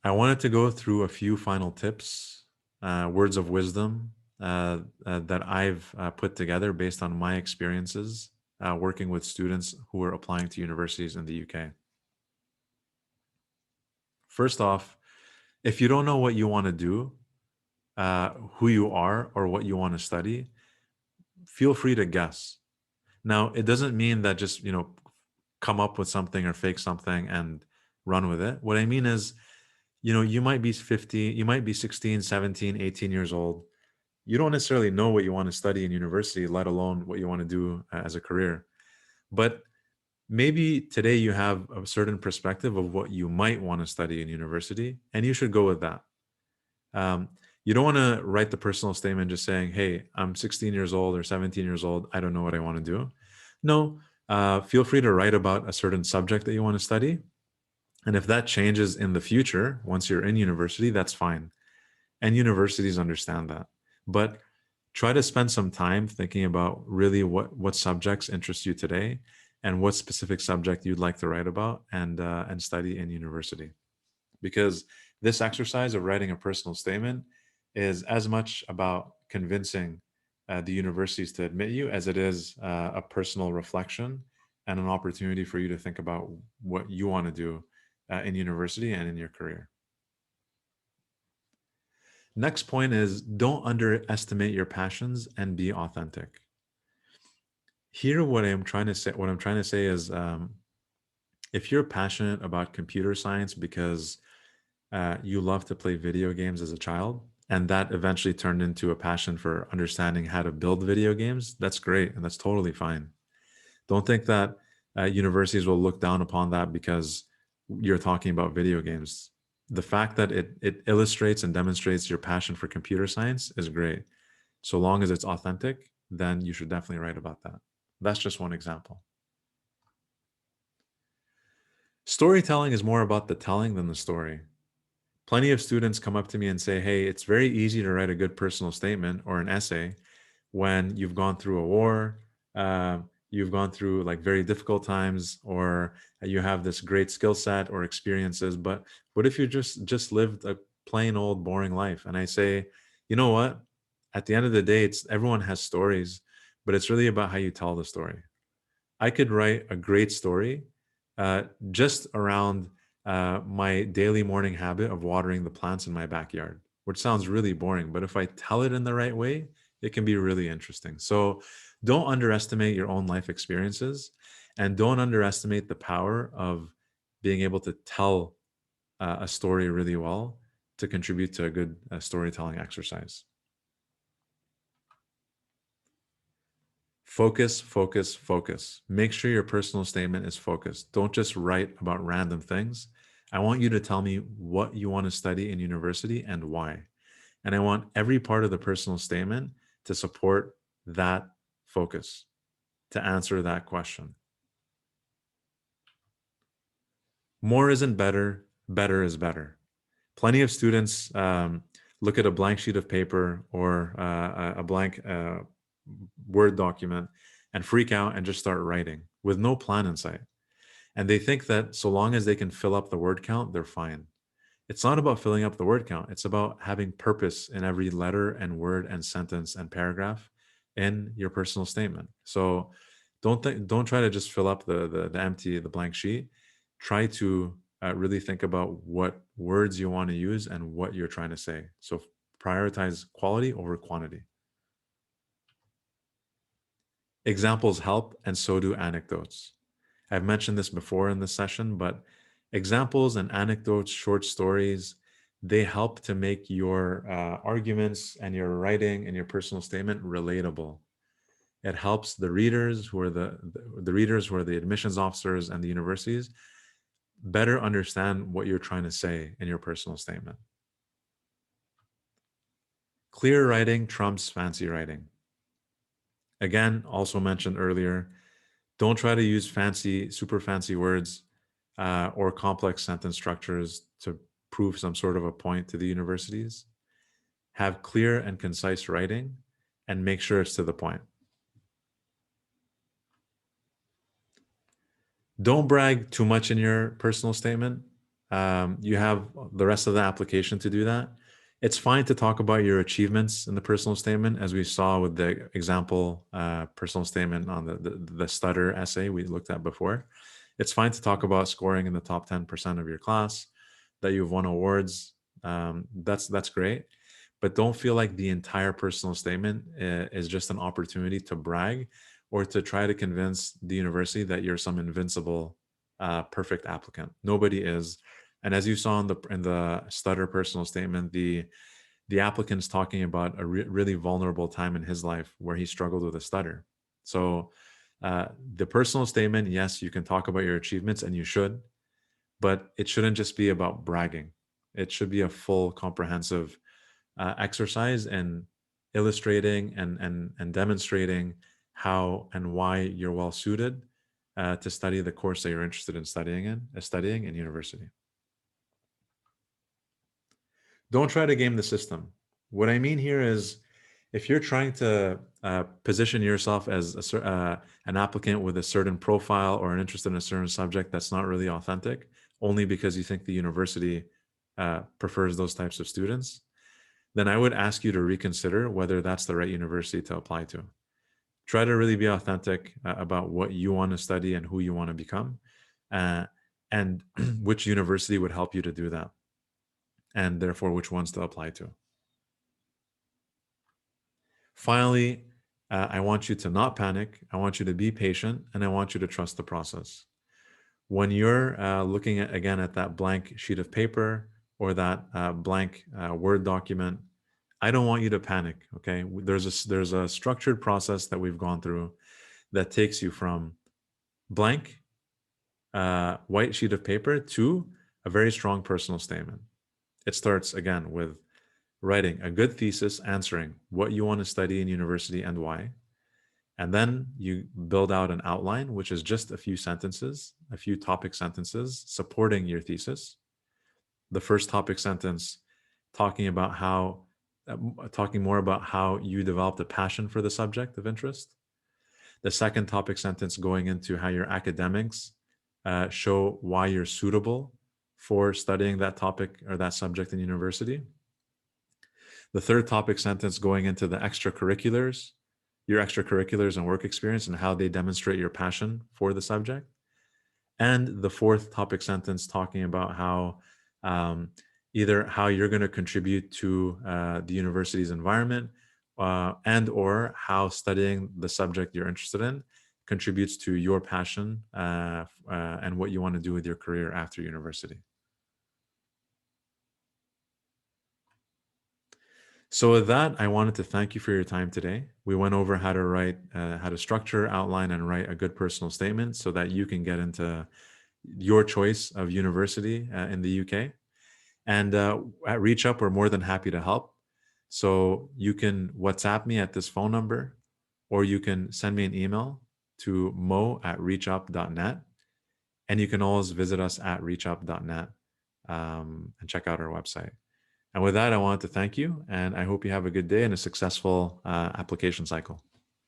I wanted to go through a few final tips, words of wisdom that I've put together based on my experiences working with students who are applying to universities in the UK. First off, if you don't know what you want to do, who you are, or what you want to study, feel free to guess. Now, it doesn't mean that just, come up with something or fake something and run with it. What I mean is, you might be 50, you might be 16, 17, 18 years old. You don't necessarily know what you want to study in university, let alone what you want to do as a career. But maybe today you have a certain perspective of what you might want to study in university, and you should go with that. Um, you don't want to write the personal statement just saying, hey, I'm 16 years old or 17 years old. I don't know what I want to do. No, feel free to write about a certain subject that you want to study. And if that changes in the future, once you're in university, that's fine. And universities understand that. But try to spend some time thinking about really what subjects interest you today and what specific subject you'd like to write about and study in university. Because this exercise of writing a personal statement is as much about convincing the universities to admit you as it is a personal reflection and an opportunity for you to think about what you want to do in university and in your career. Next point is don't underestimate your passions and be authentic. Here, what I'm trying to say is, if you're passionate about computer science because you love to play video games as a child, and that eventually turned into a passion for understanding how to build video games, that's great and that's totally fine. Don't think that universities will look down upon that because you're talking about video games. The fact that it illustrates and demonstrates your passion for computer science is great. So long as it's authentic, then you should definitely write about that. That's just one example. Storytelling is more about the telling than the story. Plenty of students come up to me and say, hey, it's very easy to write a good personal statement or an essay when you've gone through a war, you've gone through like very difficult times, or you have this great skill set or experiences. But what if you just lived a plain old boring life? And I say, you know what? At the end of the day, it's everyone has stories, but it's really about how you tell the story. I could write a great story just around my daily morning habit of watering the plants in my backyard, which sounds really boring, but if I tell it in the right way, it can be really interesting. So don't underestimate your own life experiences, and don't underestimate the power of being able to tell a story really well to contribute to a good storytelling exercise. Focus, focus, focus. Make sure your personal statement is focused. Don't just write about random things. I want you to tell me what you want to study in university and why. And I want every part of the personal statement to support that focus, to answer that question. More isn't better, better is better. Plenty of students look at a blank sheet of paper or a blank Word document and freak out and just start writing with no plan in sight. And they think that so long as they can fill up the word count, they're fine. It's not about filling up the word count. It's about having purpose in every letter and word and sentence and paragraph in your personal statement. So don't try to just fill up the blank sheet. Try to really think about what words you want to use and what you're trying to say. So prioritize quality over quantity. Examples help, and so do anecdotes. I've mentioned this before in this session, but examples and anecdotes, short stories, they help to make your arguments and your writing and your personal statement relatable. It helps the readers who are the readers who are the admissions officers and the universities better understand what you're trying to say in your personal statement. Clear writing trumps fancy writing. Again, also mentioned earlier, don't try to use super fancy words or complex sentence structures to prove some sort of a point to the universities. Have clear and concise writing and make sure it's to the point. Don't brag too much in your personal statement. You have the rest of the application to do that. It's fine to talk about your achievements in the personal statement, as we saw with the example personal statement on the stutter essay we looked at before. It's fine to talk about scoring in the top 10% of your class, that you've won awards. That's great, but don't feel like the entire personal statement is just an opportunity to brag or to try to convince the university that you're some invincible, perfect applicant. Nobody is. And as you saw in the stutter personal statement, the applicant's talking about a really vulnerable time in his life where he struggled with a stutter. So the personal statement, yes, you can talk about your achievements and you should, but it shouldn't just be about bragging. It should be a full, comprehensive exercise in illustrating and demonstrating how and why you're well suited to study the course that you're interested in studying in university. Don't try to game the system. What I mean here is, if you're trying to position yourself as an applicant with a certain profile or an interest in a certain subject that's not really authentic, only because you think the university prefers those types of students, then I would ask you to reconsider whether that's the right university to apply to. Try to really be authentic about what you want to study and who you want to become, uh, and which university would help you to do that, and therefore which ones to apply to. Finally, I want you to not panic. I want you to be patient, and I want you to trust the process. When you're looking at, again, at that blank sheet of paper or that blank Word document, I don't want you to panic. Okay, there's a structured process that we've gone through that takes you from blank white sheet of paper to a very strong personal statement. It starts again with writing a good thesis answering what you want to study in university and why. And then you build out an outline, which is just a few sentences, a few topic sentences supporting your thesis. The first topic sentence talking about how, talking more about how you developed a passion for the subject of interest. The second topic sentence going into how your academics show why you're suitable for studying that topic or that subject in university. The third topic sentence going into the extracurriculars, your extracurriculars and work experience and how they demonstrate your passion for the subject. And the fourth topic sentence talking about how either how you're going to contribute to the university's environment and or how studying the subject you're interested in contributes to your passion and what you want to do with your career after university. So with that, I wanted to thank you for your time today. We went over how to write, how to structure, outline, and write a good personal statement so that you can get into your choice of university in the UK. And at ReachUp, we're more than happy to help. So you can WhatsApp me at this phone number, or you can send me an email to mo@reachup.net. And you can always visit us at reachup.net and check out our website. And with that, I wanted to thank you, and I hope you have a good day and a successful application cycle.